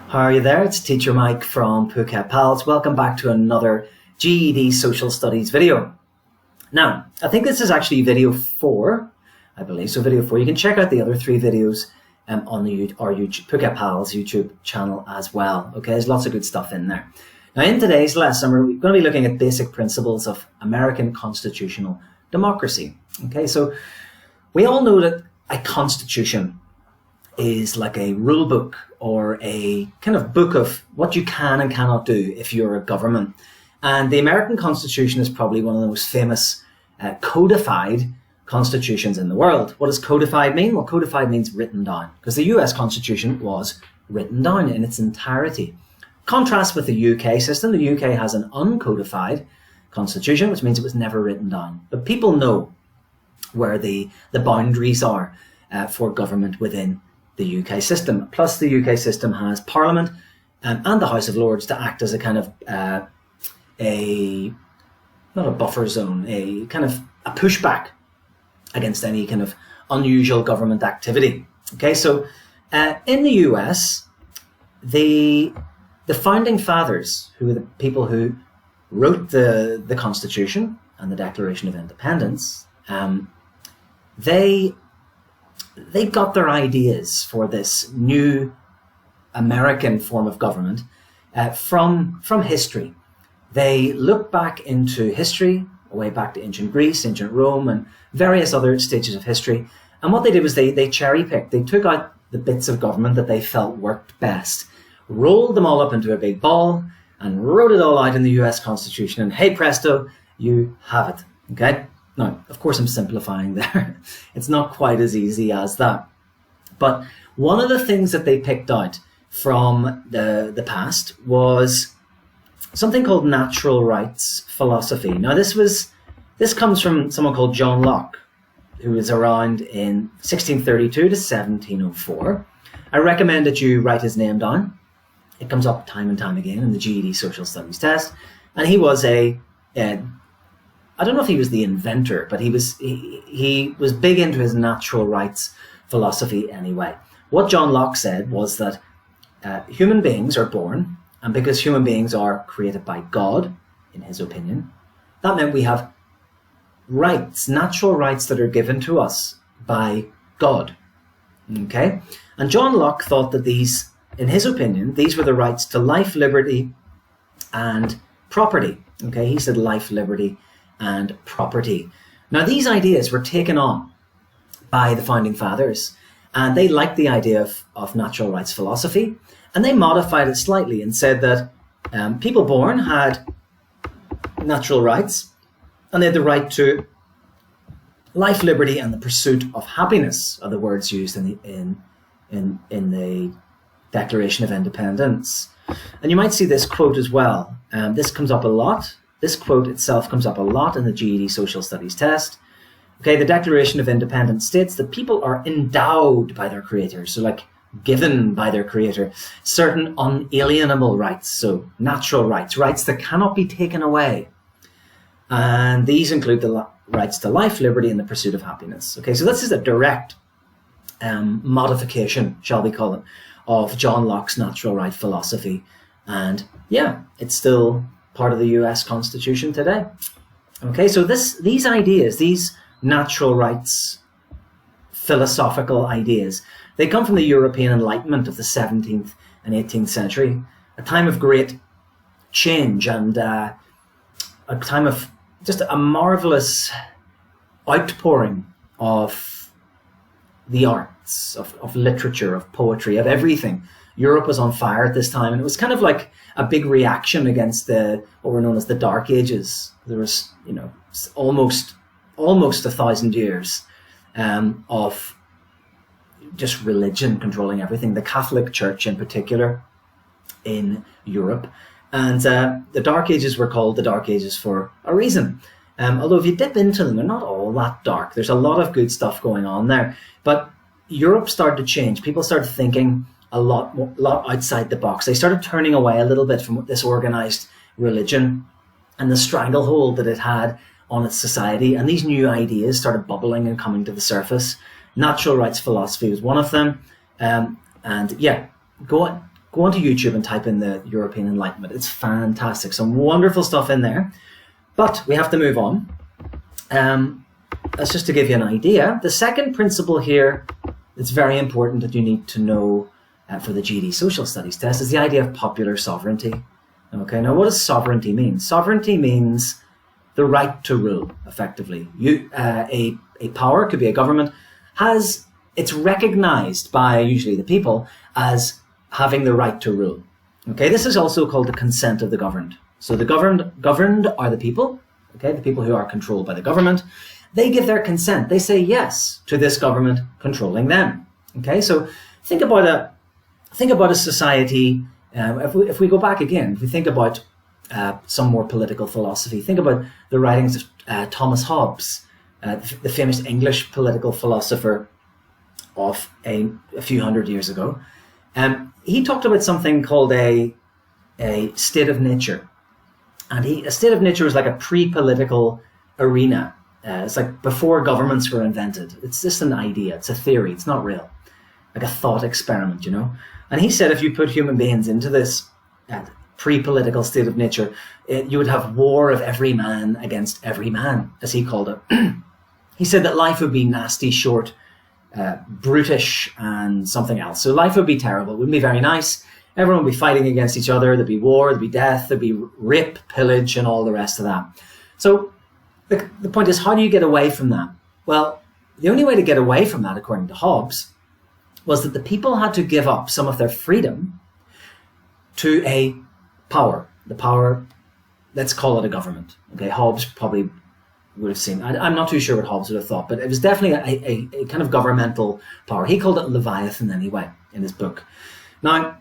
How are you there? It's Teacher Mike from Phuket Pals. Welcome back to another GED Social Studies video. Now, I think this is actually video 4, I believe. So video 4. You can check out the other 3 videos on our Phuket Pals YouTube channel as well. Okay, there's lots of good stuff in there. Now, in today's lesson, we're going to be looking at basic principles of American constitutional democracy. Okay, so we all know that a constitution is like a rule book or a kind of book of what you can and cannot do if you're a government. And the American Constitution is probably one of the most famous codified constitutions in the world. What does codified mean? Well, codified means written down, because the US Constitution was written down in its entirety. Contrast with the UK system. The UK has an uncodified constitution, which means it was never written down. But people know where the boundaries are for government within the UK system. Plus, the UK system has Parliament and the House of Lords to act as a kind of not a buffer zone, a kind of a pushback against any kind of unusual government activity. Okay, so in the US, the founding fathers, who were the people who wrote the Constitution and the Declaration of Independence, they got their ideas for this new American form of government from history. They looked back into history, way back to ancient Greece, ancient Rome, and various other stages of history. And what they did was they cherry-picked. They took out the bits of government that they felt worked best, rolled them all up into a big ball, and wrote it all out in the US Constitution. And hey presto, you have it. Okay? Now, of course, I'm simplifying there. It's not quite as easy as that. But one of the things that they picked out from the past was something called natural rights philosophy. Now, this comes from someone called John Locke, who was around in 1632 to 1704. I recommend that you write his name down. It comes up time and time again in the GED Social Studies test. And he was I don't know if he was the inventor, but he was big into his natural rights philosophy anyway. What John Locke said was that human beings are born, and because human beings are created by God, in his opinion, that meant we have rights, natural rights that are given to us by God. Okay? And John Locke thought that these, in his opinion, these were the rights to life, liberty, and property. Okay? He said life, liberty, and property. Now, these ideas were taken on by the founding fathers, and they liked the idea of natural rights philosophy, and they modified it slightly and said that people born had natural rights, and they had the right to life, liberty, and the pursuit of happiness, are the words used in the Declaration of Independence. And you might see this quote as well. This comes up a lot. This quote itself comes up a lot in the GED Social Studies test. Okay, the Declaration of Independence states that people are endowed by their creator, so like given by their creator, certain unalienable rights, so natural rights, rights that cannot be taken away. And these include the rights to life, liberty, and the pursuit of happiness. Okay, so this is a direct modification, shall we call it, of John Locke's natural right philosophy. And yeah, it's still part of the US Constitution today. Okay, so these ideas, these natural rights philosophical ideas, they come from the European Enlightenment of the 17th and 18th century, a time of great change and a time of just a marvelous outpouring of the arts, of literature, of poetry, of everything. Europe was on fire at this time, and it was kind of like a big reaction against what were known as the Dark Ages. There was, almost 1,000 years of just religion controlling everything, the Catholic Church in particular in Europe. And the Dark Ages were called the Dark Ages for a reason. Although if you dip into them, they're not all that dark. There's a lot of good stuff going on there. But Europe started to change. People started thinking a lot outside the box. They started turning away a little bit from this organized religion and the stranglehold that it had on its society. And these new ideas started bubbling and coming to the surface. Natural rights philosophy was one of them. And yeah, go go onto YouTube and type in the European Enlightenment. It's fantastic. Some wonderful stuff in there. But we have to move on. That's just to give you an idea. The second principle here that's very important that you need to know for the GED Social Studies test is the idea of popular sovereignty. Okay, now what does sovereignty mean? Sovereignty means the right to rule, effectively. A power, could be a government, it's recognized by usually the people as having the right to rule. Okay, this is also called the consent of the governed. So the governed are the people, okay, the people who are controlled by the government. They give their consent. They say yes to this government controlling them. Okay, so think about a society. If we go back again, if we think about some more political philosophy, think about the writings of Thomas Hobbes, the famous English political philosopher of a few hundred years ago. He talked about something called a state of nature. And a state of nature is like a pre-political arena. It's like before governments were invented. It's just an idea. It's a theory. It's not real. Like a thought experiment, you know. And he said if you put human beings into this pre-political state of nature, you would have war of every man against every man, as he called it. He said that life would be nasty, short, brutish, and something else. So life would be terrible. It wouldn't be very nice. Everyone would be fighting against each other. There'd be war, there'd be death, there'd be rape, pillage, and all the rest of that. So the point is, how do you get away from that? Well, the only way to get away from that, according to Hobbes, was that the people had to give up some of their freedom to a power. The power, let's call it a government. Okay, Hobbes probably would have seen, I'm not too sure what Hobbes would have thought, but it was definitely a kind of governmental power. He called it Leviathan anyway in his book. Now,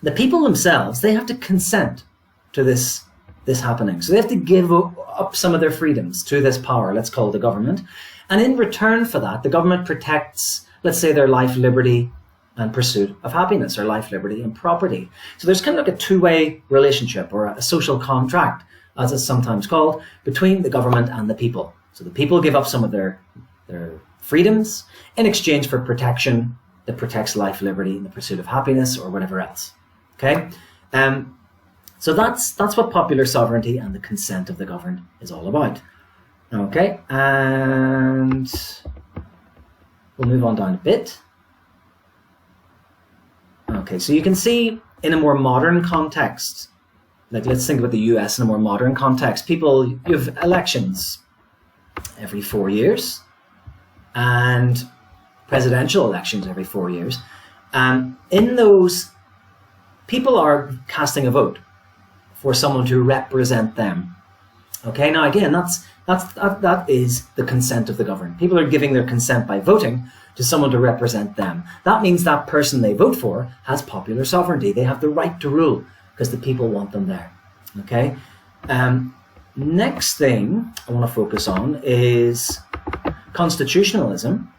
the people themselves, they have to consent to this happening. So they have to give up some of their freedoms to this power, let's call it the government. And in return for that, the government protects, let's say, their life, liberty, and pursuit of happiness, or life, liberty, and property. So there's kind of like a two-way relationship, or a social contract, as it's sometimes called, between the government and the people. So the people give up some of their freedoms in exchange for protection that protects life, liberty, and the pursuit of happiness, or whatever else. Okay? So that's what popular sovereignty and the consent of the governed is all about. Okay, and we'll move on down a bit. Okay, so you can see in a more modern context, like let's think about the US in a more modern context, you have elections every 4 years and presidential elections every 4 years. And in those, people are casting a vote for someone to represent them. Okay, now again, that is the consent of the governed. People are giving their consent by voting to someone to represent them. That means that person they vote for has popular sovereignty. They have the right to rule because the people want them there. Okay. Next thing I want to focus on is constitutionalism.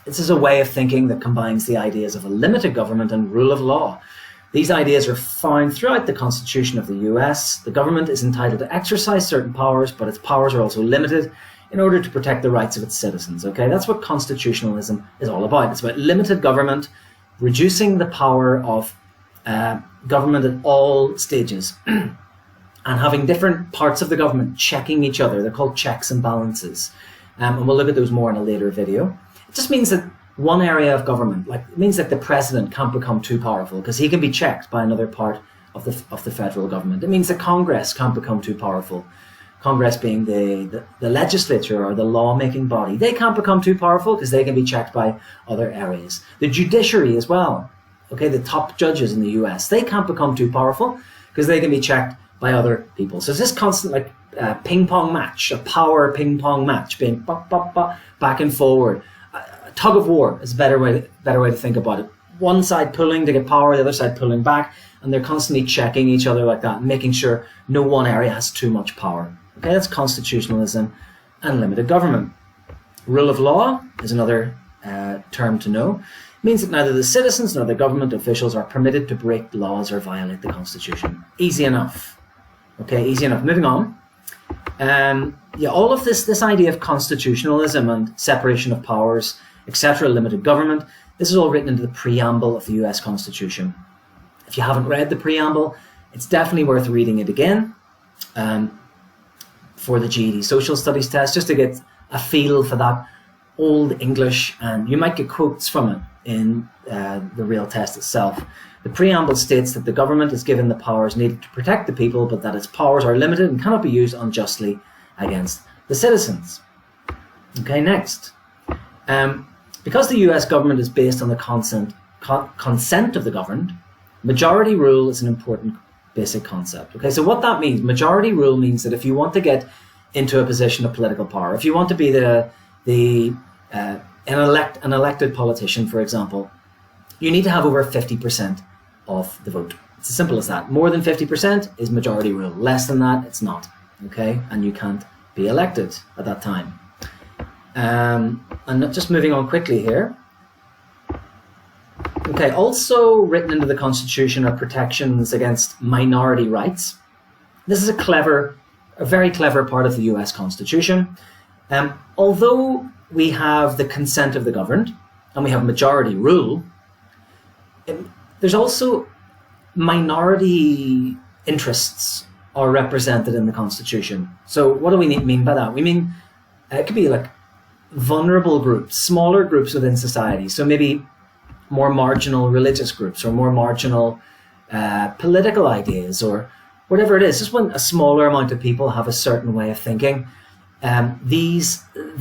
This is a way of thinking that combines the ideas of a limited government and rule of law. These ideas are found throughout the Constitution of the US. The government is entitled to exercise certain powers, but its powers are also limited in order to protect the rights of its citizens. Okay, that's what constitutionalism is all about. It's about limited government, reducing the power of government at all stages, and having different parts of the government checking each other. They're called checks and balances. And we'll look at those more in a later video. It just means that one area of government, it means that the president can't become too powerful because he can be checked by another part of the federal government. It means that Congress can't become too powerful. Congress being the legislature or the lawmaking body. They can't become too powerful because they can be checked by other areas. The judiciary as well. Okay, the top judges in the US, they can't become too powerful because they can be checked by other people. So it's this constant ping pong match, a power ping pong match, being back and forward. Tug of war is a better way to think about it. One side pulling to get power, the other side pulling back, and they're constantly checking each other like that, making sure no one area has too much power. Okay, that's constitutionalism and limited government. Rule of law is another term to know. It means that neither the citizens nor the government officials are permitted to break laws or violate the Constitution. Easy enough. Okay, easy enough. Moving on. All of this idea of constitutionalism and separation of powers, etc., limited government, this is all written into the Preamble of the US Constitution. If you haven't read the preamble, it's definitely worth reading it again for the GED Social Studies test, just to get a feel for that old English, and you might get quotes from it in the real test itself. The preamble states that the government is given the powers needed to protect the people, but that its powers are limited and cannot be used unjustly against the citizens. Okay, next. Because the US government is based on the consent of the governed, majority rule is an important basic concept. Okay, so what that means, majority rule means that if you want to get into a position of political power, if you want to be an elected politician, for example, you need to have over 50% of the vote. It's as simple as that. More than 50% is majority rule. Less than that, it's not. Okay, and you can't be elected at that time. And just moving on quickly here. Okay, also written into the Constitution are protections against minority rights. This is a very clever part of the US Constitution. Although we have the consent of the governed and we have majority rule, there's also minority interests are represented in the Constitution. So what do we mean by that? We mean it could be like vulnerable groups, smaller groups within society. So maybe more marginal religious groups or more marginal political ideas or whatever it is. Just when a smaller amount of people have a certain way of thinking, their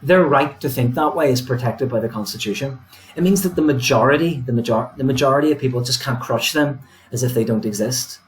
right to think that way is protected by the Constitution. It means that the majority of people just can't crush them as if they don't exist.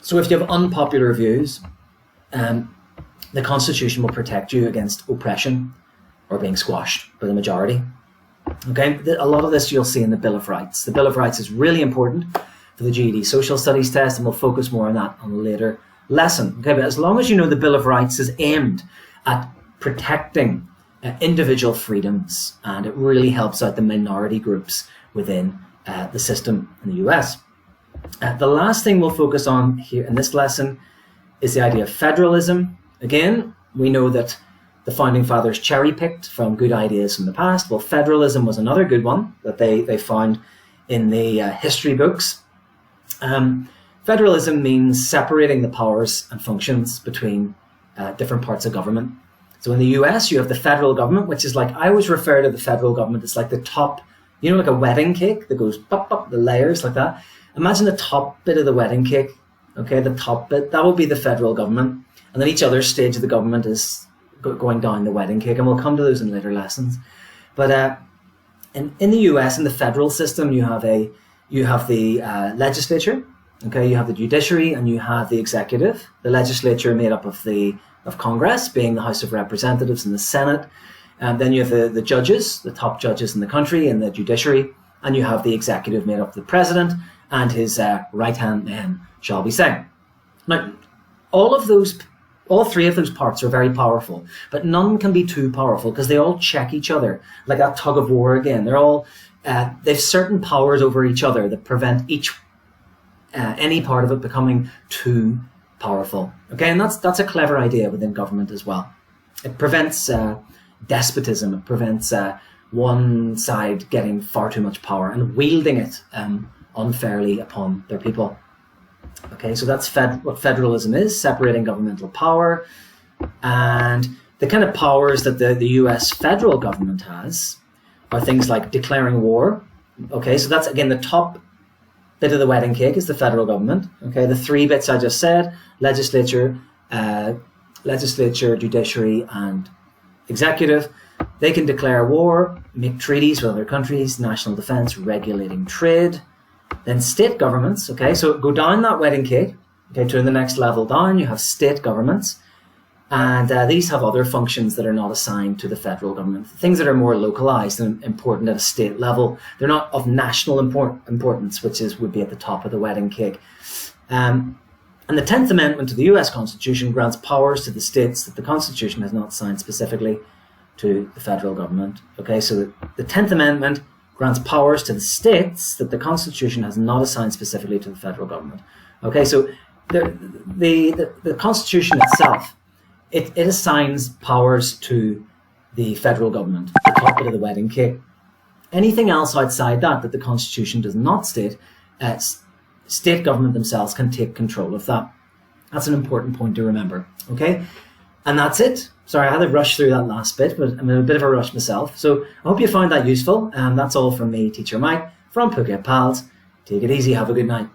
So if you have unpopular views, the Constitution will protect you against oppression or being squashed by the majority. Okay, a lot of this you'll see in the Bill of Rights. The Bill of Rights is really important for the GED Social Studies test, and we'll focus more on that on a later lesson. Okay, but as long as you know the Bill of Rights is aimed at protecting individual freedoms, and it really helps out the minority groups within the system in the US. The last thing we'll focus on here in this lesson is the idea of federalism. Again, we know that the Founding Fathers cherry-picked from good ideas from the past. Well, federalism was another good one that they found in the history books. Federalism means separating the powers and functions between different parts of government. So in the US, you have the federal government, which is like, I always refer to the federal government as like the top, you know, like a wedding cake that goes up, the layers like that. Imagine the top bit of the wedding cake, okay, the top bit, that would be the federal government. And then each other stage of the government is going down the wedding cake, and we'll come to those in later lessons. But in the US, in the federal system, you have the legislature, okay, you have the judiciary, and you have the executive. The legislature made up of Congress, being the House of Representatives and the Senate. And then you have the judges, the top judges in the country, and the judiciary, and you have the executive made up of the president and his right-hand man, shall we say. Now, all three of those parts are very powerful, but none can be too powerful because they all check each other, like that tug of war again. They've certain powers over each other that prevent any part of it becoming too powerful. Okay, and that's a clever idea within government as well. It prevents despotism. It prevents one side getting far too much power and wielding it unfairly upon their people. Okay, so that's what federalism is, separating governmental power. And the kind of powers that the US federal government has are things like declaring war. Okay, so that's, again, the top bit of the wedding cake is the federal government. Okay, the three bits I just said, legislature, judiciary, and executive, they can declare war, make treaties with other countries, national defense, regulating trade. Then state governments, okay, so go down that wedding cake, okay, to the next level down, you have state governments, and these have other functions that are not assigned to the federal government, things that are more localized and important at a state level. They're not of national importance, which would be at the top of the wedding cake. And the 10th Amendment to the US Constitution grants powers to the states that the Constitution has not assigned specifically to the federal government. Okay, so the 10th Amendment grants powers to the states that the Constitution has not assigned specifically to the federal government. Okay, so the Constitution itself, it assigns powers to the federal government, the top bit of the wedding cake. Anything else outside that the Constitution does not state, state government themselves can take control of that. That's an important point to remember, okay? And that's it. Sorry, I had to rush through that last bit, but I'm in a bit of a rush myself. So I hope you found that useful. And that's all from me, Teacher Mike, from Phuket Pals. Take it easy. Have a good night.